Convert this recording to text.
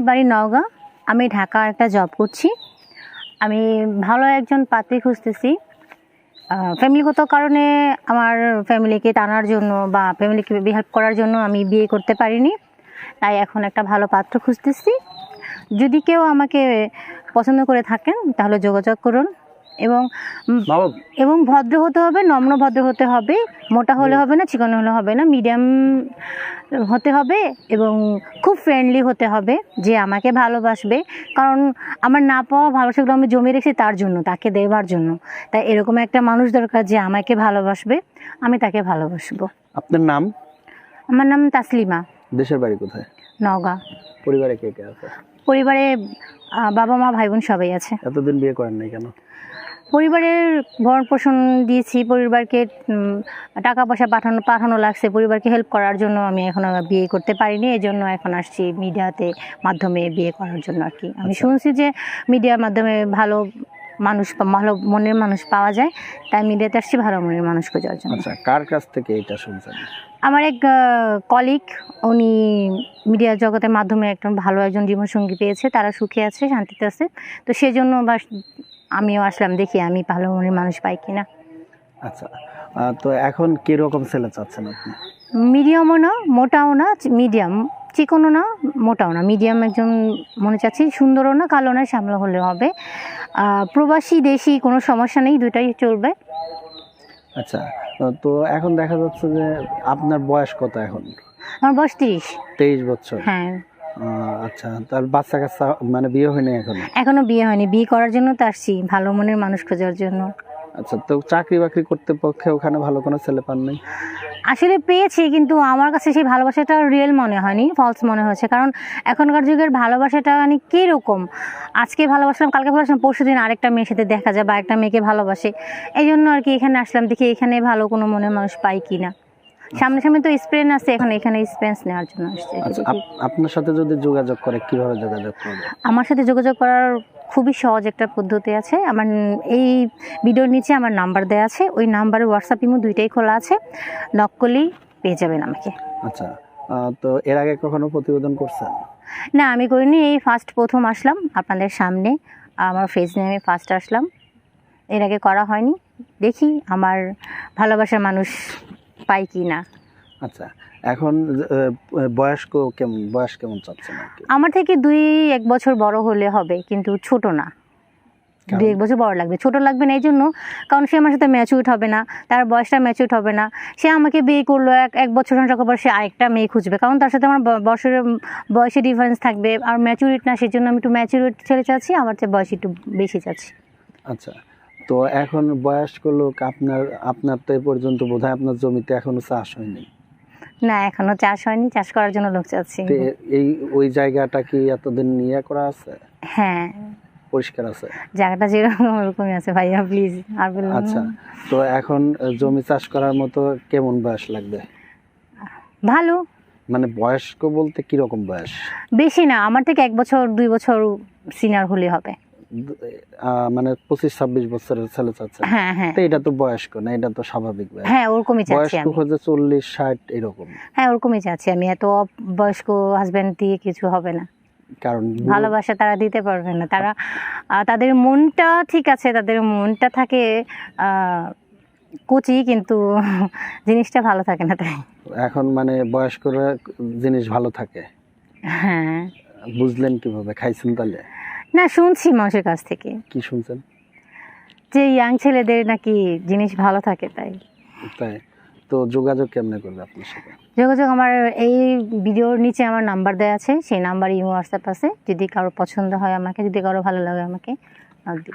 বাড়ি নওগাঁ। আমি ঢাকা একটা জব করছি। আমি ভালো একজন পাত্রী খুঁজতেছি। ফ্যামিলিগত কারণে আমার ফ্যামিলিকে টানার জন্য বা ফ্যামিলিকে হেল্প করার জন্য আমি বিয়ে করতে পারিনি, তাই এখন একটা ভালো পাত্র খুঁজতেছি। যদি কেউ আমাকে পছন্দ করে থাকেন তাহলে যোগাযোগ করুন। এবং ভদ্র হতে হবে, নম্র ভদ্র হতে হবে। মোটা হলে হবে না, চিকন হলে হবে না, মিডিয়াম হতে হবে এবং খুব ফ্রেন্ডলি হতে হবে, যে আমাকে ভালোবাসবে। কারণ আমার না পাওয়া ভালোবাসাগুলো আমি জমিয়ে রেখেছি তার জন্য, তাকে দেবার জন্য। তাই এরকম একটা মানুষ দরকার যে আমাকে ভালোবাসবে, আমি তাকে ভালোবাসবো। আপনার নাম? আমার নাম তাসলিমা। দেশের বাড়ি কোথায়? নওগাঁ। পরিবারে কে কে আছে? পরিবারে বাবা মা ভাই বোন সবাই আছে। এতদিন বিয়ে করেন নাই কেন? পরিবারের ভরণ পোষণ দিয়েছি, পরিবারকে টাকা পয়সা পাঠানো লাগছে, পরিবারকে হেল্প করার জন্য আমি এখনও বিয়ে করতে পারিনি। এই জন্য এখন আসছি মিডিয়াতে মাধ্যমে বিয়ে করার জন্য আর কি। আমি শুনছি যে মিডিয়ার মাধ্যমে ভালো মানুষ, ভালো মনের মানুষ পাওয়া যায়, তাই মিডিয়াতে আসছি ভালো মনের মানুষ খোঁজার জন্য। আচ্ছা, কার কাছ থেকে এটা শুনছেন? আমার এক কলিগ, উনি মিডিয়া জগতের মাধ্যমে একজন ভালো একজন জীবনসঙ্গী পেয়েছে, তারা সুখে আছে, শান্তিতে আছে। তো সেজন্য আমিও আসলাম, দেখি আমি ভালো মনের মানুষ পাই কিনা। আচ্ছা, তো এখন কীরকম ছেলে চাচ্ছেন আপনি? মিডিয়ামও না, মোটাও না, মিডিয়াম, চিকনও না, মোটাও না, মিডিয়াম একজন মনে চাচ্ছি। সুন্দরও না, কালো না, শ্যামলা হলে হবে। প্রবাসী দেশি কোনো সমস্যা নেই, দুটাই চলবে। আচ্ছা, তো এখন দেখা যাচ্ছে যে আপনার বয়স কত এখন? আমার বয়স 23 বছর। হ্যাঁ। আচ্ছা, তার বাচ্চা কাচ্চা মানে বিয়ে হয়নি এখনো বিয়ে হয়নি। বিয়ে করার জন্য তো আসছি, ভালো মনের মানুষ খোঁজার জন্য। আচ্ছা, তো চাকরি বাকরি করতে পক্ষে ওখানে ভালো কোনো ছেলে পান নাই? আসলে পেয়েছি, কিন্তু আমার কাছে সেই ভালোবাসাটা রিয়েল মনে হয়নি, ফলস মনে হয়েছে। কারণ এখনকার যুগের ভালোবাসাটা মানে কীরকম, আজকে ভালোবাসলাম, কালকে ভালোবাসলাম, পরশু দিন আরেকটা মেয়ের সাথে দেখা যায় বা একটা মেয়েকে ভালোবাসে। এই জন্য আর কি এখানে আসলাম, দেখি এখানে ভালো কোনো মনের মানুষ পাই কি না। সামনে সামনে তো এক্সপিরিয়েন্স আছে, এখন এখানে এক্সপিরিয়েন্স নেওয়ার জন্য আসছে। আচ্ছা, আপনার সাথে যদি যোগাযোগ করে কিভাবে যোগাযোগ করবে? আমার সাথে যোগাযোগ করার খুবই সহজ একটা পদ্ধতি আছে। আমার এই ভিডিওর নিচে আমার নাম্বার দেওয়া আছে, ওই নাম্বারে হোয়াটসঅ্যাপ ইমো দুইটাই খোলা আছে, নক করলেই পেয়ে যাবেন আমাকে। আচ্ছা, তো এর আগে কখনো প্রতিবেদন করছেন? না, আমি করিনি, এই প্রথম আসলাম আপনাদের সামনে, আমার ফেস নিয়ে আমি ফার্স্ট আসলাম, এর আগে করা হয়নি। দেখি আমার ভালোবাসার মানুষ পাই কি না। আচ্ছা, এখন বয়স কেমন চাচ্ছেন? আমার থেকে 2-1 বছর বড় হলে হবে, কিন্তু ছোট না। 2-1 বছর বড় লাগবে, ছোট লাগবে না এই জন্য, কারণ সে আমার সাথে ম্যাচিউরড হবে না, তার বয়সটা ম্যাচিউরড হবে না। সে আমাকে বিয়ে করলো, এক বছর সংসার করার পর সে আরেকটা মেয়ে খুঁজবে, কারণ তার সাথে আমার বয়সের ডিফারেন্স থাকবে। আর ম্যাচিউরিট না, সেই জন্য আমি একটু ম্যাচিউরিট ছেলে চাচ্ছি, আমার চেয়ে বয়স একটু বেশি চাচ্ছি। আচ্ছা, তো এখন বয়স্ক লোক আপনার তো এ পর্যন্ত বোধহয় আপনার জমিতে এখনো চাষ হয়নি? না, এখনো চাষ হয়নি, চাষ করার জন্য লোক চাচ্ছি। ওই জায়গাটা কি এতদিন নিয়ে করা আছে? হ্যাঁ, পরিষ্কার আছে জায়গাটা যেরকম ওরকমই আছে ভাইয়া, প্লিজ আর বলুন। আচ্ছা, তো এখন জমি চাষ করার মতো কেমন বয়স লাগবে? ভালো। মানে বয়স্ক বলতে কিরকম বয়স? বেশি না, আমার থেকে 1 বছর 2 বছর সিনিয়র হলে হবে। মানে 25-26 বছরের ছেলে চাচ্ছে? হ্যাঁ হ্যাঁ। তো এটা তো বয়স্ক না, এটা তো স্বাভাবিক বয়স। হ্যাঁ, ওরকমই চাচ্ছি বয়স্ক আমি। হচ্ছে 40-60 এরকম। হ্যাঁ, ওরকমই চাচ্ছি আমি। এত বয়স্ক হাজবেন্ড দিয়ে কিছু হবে না, কারণ ভালোবাসা তারা দিতে পারবে না। তারা তাদের মনটা ঠিক আছে, তাদের মনটা থাকে কচি, কিন্তু জিনিসটা ভালো থাকে না। তাই এখন মানে বয়স্করা জিনিস ভালো থাকে। হ্যাঁ। বুঝলেন কিভাবে? খাইছেন তাহলে? না, শুনছি মানুষের কাছ থেকে। কি শুনছেন? যে ইয়াং ছেলেদের নাকি জিনিস ভালো থাকে। তাই তো যোগাযোগ কেমনে করবে আপনার সাথে? যোগাযোগ আমার এই ভিডিওর নিচে আমার নাম্বার দেওয়া আছে, সেই নাম্বারে ইমো হোয়াটসঅ্যাপ আছে। যদি কারো পছন্দ হয় আমাকে, যদি কারো ভালো লাগে আমাকে নক দিন।